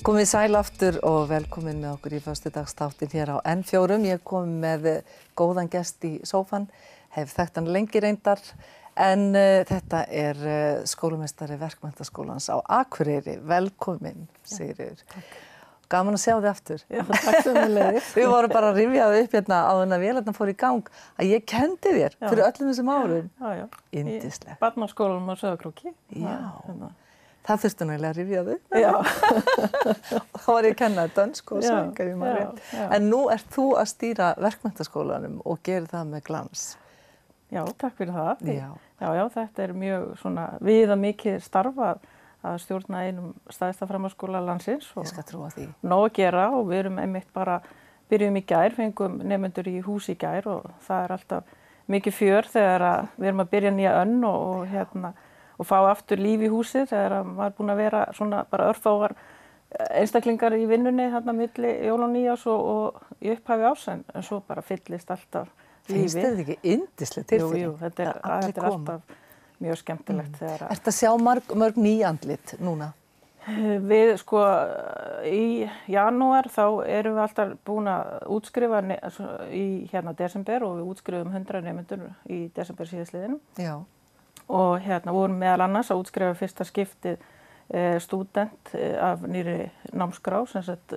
Komið sæl aftur og velkomin með okkur í föstudagsþáttinn hér á N4. Ég kom með góðan gest í sófann, hef þekkt hann lengi reyndar, en þetta skólameistari Verkmenntaskólans á Akureyri. Velkomin, Sigríður. Takk. Gaman að sjá þig aftur. Já, takk sömuleiðis. Við vorum bara að rifja upp hérna áður en vélarnar fór í gang að ég kenndi þér fyrir öllum þessum árum. Já. Yndislegt. Í barnaskólanum á Sauðárkróki. Já. Það þurfti nægilega að rifja þig. Já. Þá var ég að kenna dönsku og söng, ef ég man rétt. En nú ert þú að stýra Verkmenntaskólanum og gerir það með glans. Já, takk fyrir það. Já, þetta mjög svona viðamikið starf að stjórna einum stærsta framhaldsskóla landsins. Ég skal trúa því. Nóg að gera og við erum einmitt byrjum í gær, fengum nemendur í hús í gær og það alltaf mikið fjör þegar við erum að byrja nýja önn og fá aftur líf í húsið þegar maður búin að vera svona bara örfáar einstaklingar í vinnunni þarna milli jól og nýjárs og í upphafi árs en svo bara fyllist alltaf lífið. Finnst þetta ekki yndisleg tilfinning? Jú, þetta er alltaf mjög skemmtilegt þegar Ertu að sjá mörg nýandlit núna? Við í janúar þá erum við alltaf búin að útskrifa í desember og við útskrifum 100 nemendur í desember síðastliðinum. Já. Og vorum meðal annars að útskrifa fyrsta skiptið stúdent af nýrri námskrá, sem sagt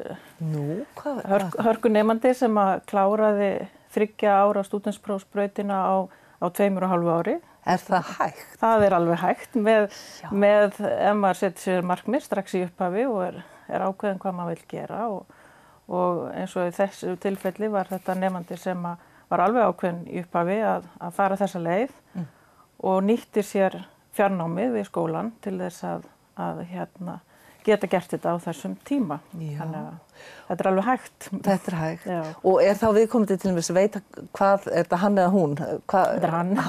hörkunemandi sem að kláraði 3 ára stúdentsprófsbrautina á 2,5 ári. Er það hægt? Það er alveg hægt með ef maður setur sér markmið strax í upphafi og er ákveðin hvað maður vill gera og eins og í þessu tilfelli var þetta nemandi sem var alveg ákveðin í upphafi að fara þessa leið og nýtti sér fjarnámið við skólan til þess að geta gert þetta á þessum tíma. Já. Þannig að þetta er alveg hægt. Þetta er hægt. Já. Og þá viðkomandi til þess að veita hvað, þetta hann eða hún, hvað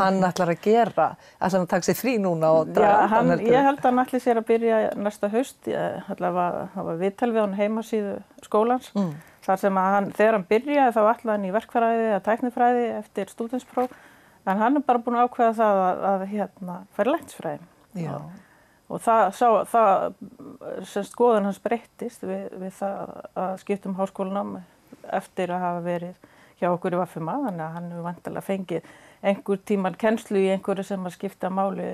hann ætlar að gera? Ætlar hann að taka sér frí núna og draga andan heldur? Ég held að hann ætli sér að byrja næsta haust. Það var viðtal við hann heimasíðu skólans. Þar sem þegar hann byrjaði þá ætlaði hann í verkfræði eða tæknifræði eftir stúdentspróf. En hann er bara búinn að ákveða það að fara læknisfræði. Já. Og skoðun hans breyttist við það að skipta háskólanám eftir að hafa verið hjá okkur í VFMA, þannig að hann hefur væntanlega fengið einhver tíman kennslu í einhverju sem að skipta máli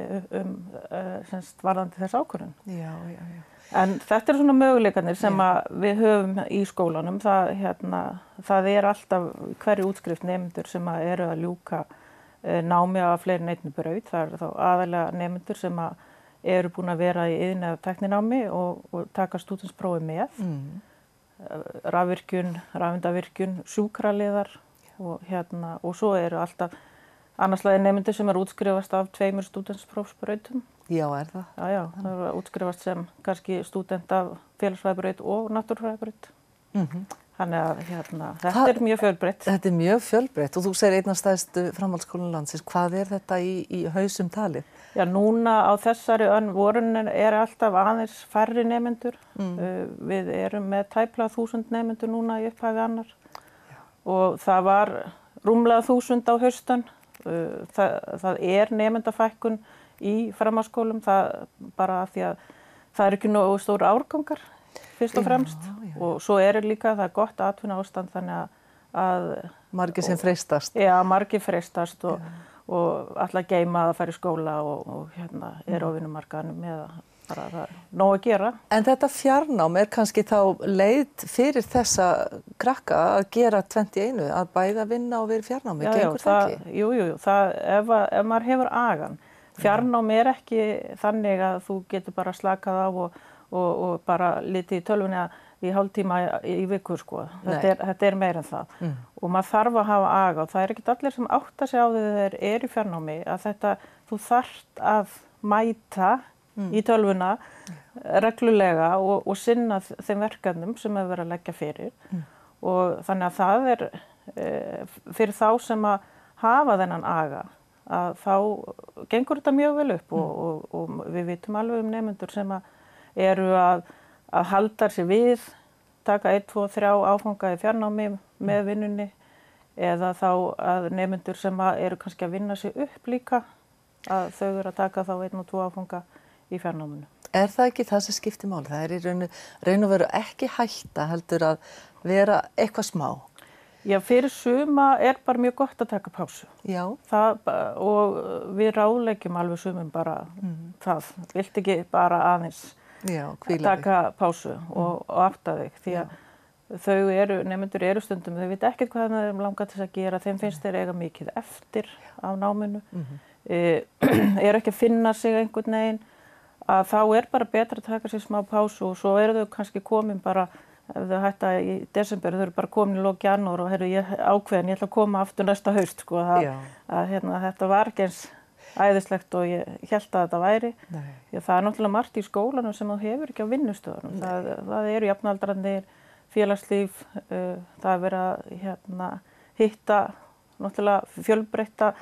varðandi þess ákvörðun. Já. En þetta eru svona möguleikarnir sem við höfum í skólanum. Það er alltaf hverju útskrift nemendur sem eru að ljúka námi af fleiri en einni braut. Það eru þá aðalega nemendur sem eru búin að vera í iðn- eða tækninámi og taka stúdentsprófið með. Rafvirkjun, rafeindavirkjun, sjúkraliðar og svo eru alltaf annarslagir nemendur sem eru útskrifast af 2 stúdentsprófsbrautum. Já, er það? Já, það eru útskrifast sem kannski stúdent af félagsfræðibraut og náttúrufræðibraut. Þannig að þetta er mjög fjölbreytt. Þetta er mjög fjölbreytt og þú segir einn af stærstu framhaldsskólum landsins. Hvað er þetta í hausum talið? Já, núna á þessari vorunin er alltaf aðeins færri nemendur. Við erum með tæplega 1000 nemendur núna í upphafi annar. Og það var rúmlega 1000 á haustan. Það er nemendafækkun í framhaldsskólum, bara af því að það er ekki nógu stór árgangar. Fyrst og fremst. Og svo líka það gott atvinnuástand þannig að margir sem freistast. Já, margir freistast og ætla að geyma að fara í skóla og er á vinnumarkaðnum eða bara það er nóg að gera. En þetta fjarnám kannski þá leið fyrir þessa krakka að gera 21, að bæða vinna og vera í fjarnámi. Gengur það ekki? Jú, ef maður hefur agan. Fjarnám ekki þannig að þú getur bara slakað á og bara litið í tölvunni í hálftíma í viku, sko. Þetta er meira en það. Og maður þarf að hafa aga og það er ekkert allir sem átta sig á því þeir eru í fjarnámi að þú þarft að mæta í tölvuna reglulega og sinna þeim verkefnum sem hefur verið að leggja fyrir. Og þannig að það er fyrir þá sem að hafa þennan aga að þá gengur þetta mjög vel upp og við vitum alveg nemendur sem eru að halda sér við, taka 1, 2, 3 áfanga í fjarnámi með vinnunni eða þá að nemendur sem eru kannski að vinna sig upp líka að þau eru að taka þá 1 og 2 áfanga í fjarnáminu. Er það ekki það sem skiptir máli? Það í raun og veru ekki hætta heldur að vera eitthvað smá? Já, fyrir suma bara mjög gott að taka pásu. Já. Og við ráðleggjum alveg sumum bara það. Vilt ekki bara aðeins taka pásu og átta þig. Því að nemendur eru stundum, þau vita ekkert hvað þeim langar til að gera. Þeim finnst þeir eiga mikið eftir á náminu. Eru ekki að finna sig einhvern veginn. Að þá bara betra að taka sér smá pásu og svo eru þau kannski komin bara ef þau hætta í desember, þau eru bara komin í lok janúar og ég ákveðin, ég ætla að koma aftur næsta haust, sko, þetta var ekki eins æðislegt og ég hélt að þetta væri. Því að það náttúrulega margt í skólanum sem þú hefur ekki á vinnustöðunum. Það eru jafnaldrarnir, félagslíf, það verið að hitta náttúrulega fjölbreytta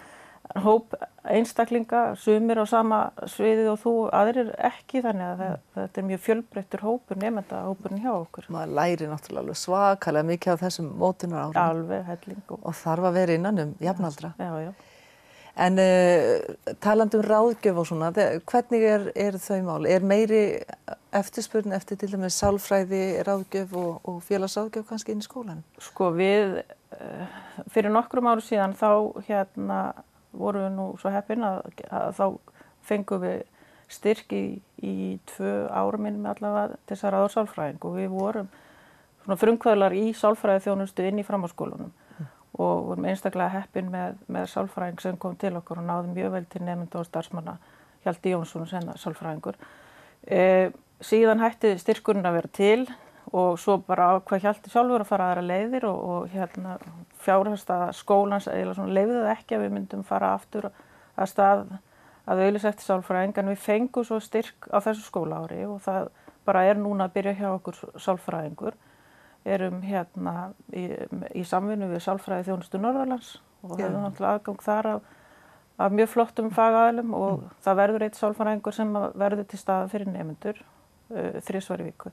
hóp einstaklinga, sumir á sama sviðið og þú, aðrir ekki, þannig að þetta mjög fjölbreyttur hópur, nemendahópurinn hjá okkur. Maður læri náttúrulega svakalega mikið á þessum mótunarárum. Alveg, helling. Og þarf að vera innan jafnaldra. Já. En talandi ráðgjöf og svona, hvernig þau mál? Meiri eftirspurn eftir til dæmis sálfræði, ráðgjöf og félagsráðgjöf kannski inn í skólanum? Sko við, fyrir nokkrum árum síðan þá vorum við nú svo heppin að þá fengum við styrk í 2 ár minnum allavega til þess að ráða sálfræðing og við vorum svona frumkvöðlar í sálfræðiþjónustu inn í framhaldsskólunum og vorum einstaklega heppin með sálfræðing sem kom til okkur og náði mjög vel til nemenda og starfsmanna, Hjalti Jónsson sálfræðingur. Síðan hætti styrkurinn að vera til og svo bara ákvað Hjalti sjálfur að fara aðra leiðir og fjárhagsstaða skólans leyfði það ekki að við myndum fara aftur að stað að auglýsa eftir sálfræðing en við fengum svo styrk á þessu skólaári og það bara núna að byrja hjá okkur sálfræðingur. Erum í samvinnu við sálfræðiþjónustu Norðurlands og höfum náttúrulega aðgang þar af mjög flottum fagaðilum og það verður einn sálfræðingur sem verður til staðar fyrir nemendur 3 í viku.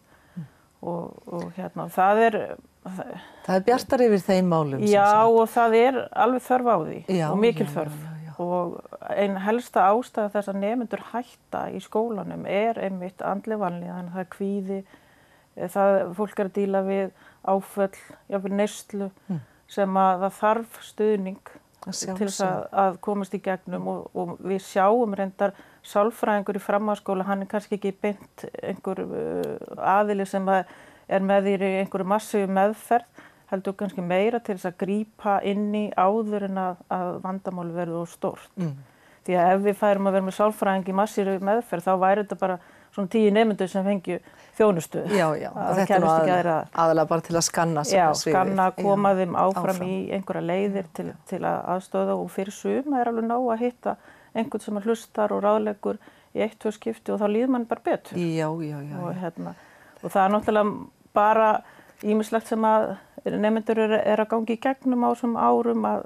Og það bjartar yfir þeim málum. Já, og það alveg þörf á því og mikil þörf. Og ein helsta ástæða þess að nemendur hætta í skólanum einmitt andleg vanlíðan, það kvíði, fólk að díla við áföll, jafnvel neyslu, sem að það þarf stuðning til þess að komast í gegnum og við sjáum reyndar sálfræðingur í framhaldsskóla, hann kannski ekki beint einhver aðili sem með í einhverju massífu meðferð, heldur kannski meira til þess að grípa inn í áður en að vandamáli verður of stórt. Því að ef við færum að vera með sálfræðing í massífu meðferð, þá væri þetta bara svona 10 nemendur sem fengju þjónustu. Já, og þetta aðalega bara til að skanna. Já, skanna, koma þeim áfram í einhverja leiðir til að aðstöða og fyrir suma alveg nóg að hitta einhvern sem hlustar og ráðleggur í 1-2 skipti og þá líður mann bara betur. Já. Og það náttúrulega bara ýmislegt sem að nemendur að gangi í gegnum á þessum árum að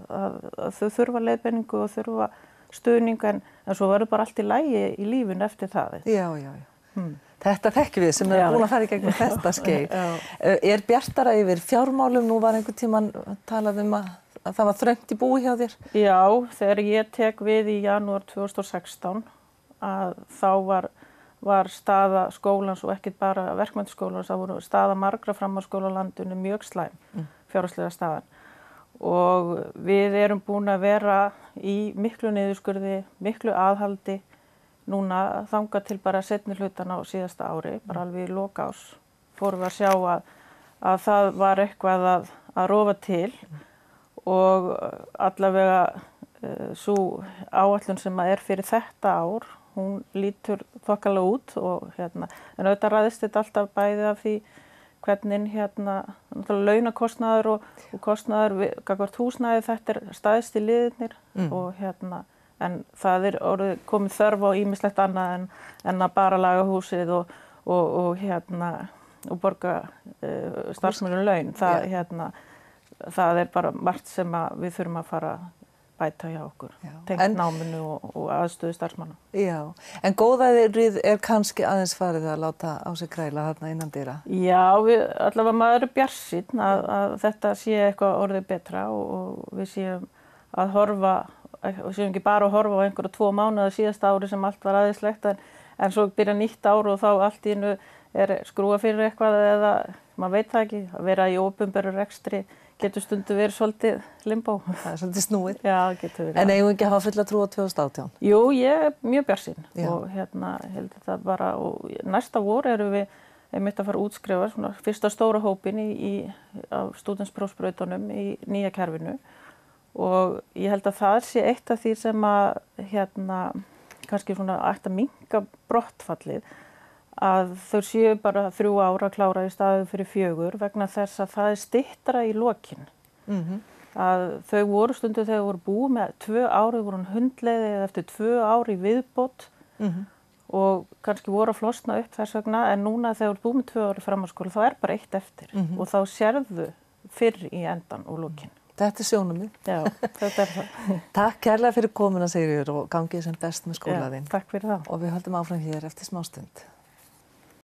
þau þurfa leiðbeiningu og þurfa stuðning en svo verður bara allt í lagi í lífinu eftir það. Já. Þetta þekkjum við sem búin að fara í gegnum þetta skeið. Bjartara yfir fjármálum? Nú var einhvern tímann talað að það var þröngt í búi hjá þér? Já, þegar ég tek við í janúar 2016 þá var staða skólans og ekki bara verkmenntaskólans, það voru staða margra framhaldsskóla á landinu mjög slæm, fjárhagslega staðan. Og við erum búin að vera í miklu niðurskurði, miklu aðhaldi núna þangað til bara seinni hlutan á síðasta ári, bara alveg í lok árs. Fórum við að sjá að það var eitthvað að rofa til og allavega sú áætlun sem fyrir þetta ár, hún lítur þokkalega út og en auðvitað ræðist þetta alltaf bæði af því hvernig náttúrulega launakostnaður og kostnaður gagnvart húsnæði, þetta stæðst í liðirnir og en það orðið komið þörf á ýmislegt annað en að bara laga húsið og borga starfsmönnum laun. Það bara margt sem við þurfum að fara bæta hjá okkur, tengt náminu og aðstöðu starfsmanna. Já, en góðærið kannski aðeins farið að láta á sig kræla þarna innan dyra? Já, allavega maður bjartsýnn að þetta sé eitthvað orðið betra og við séum að horfa, við séum ekki bara að horfa á einhverja 2 mánuði síðasta ári sem allt var aðeinslegt en svo byrja nýtt ár og þá allt í einu skrúa fyrir eitthvað eða maður veit það ekki, að vera í opinberu rekstri getur stundu verið svolítið limbó. Það er svolítið snúið. Já, getur verið. En eigum við ekki að hafa fulla trú á 2018? Jú, ég mjög bjartsýn og held þetta bara, og næsta vor erum við einmitt að fara að útskrifa svona fyrsta stóra hópin af stúdentsprófsbrautunum í nýja kerfinu og ég held að það sé eitt af því sem að kannski svona ætti að minnka brottfallið að þau séu bara 3 ár að klára í staðinn fyrir 4 vegna þess að það styttra í lokin. Að þau voru stundu þegar þau voru búið með 2 ár, þau voru hundleiði eða eftir 2 ár í viðbót og kannski voru að flosna upp þess vegna en núna þegar þú ert búið með 2 ár í framhaldsskóla þá bara 1 eftir og þá sérðu fyrr í endan og lokin. Þetta sjónarmið. Já, þetta það. Takk kærlega fyrir komuna Sigríður og gangið sem best með skólaðinn. Takk fyrir það. Og við höldum áfram hér eftir smá stund.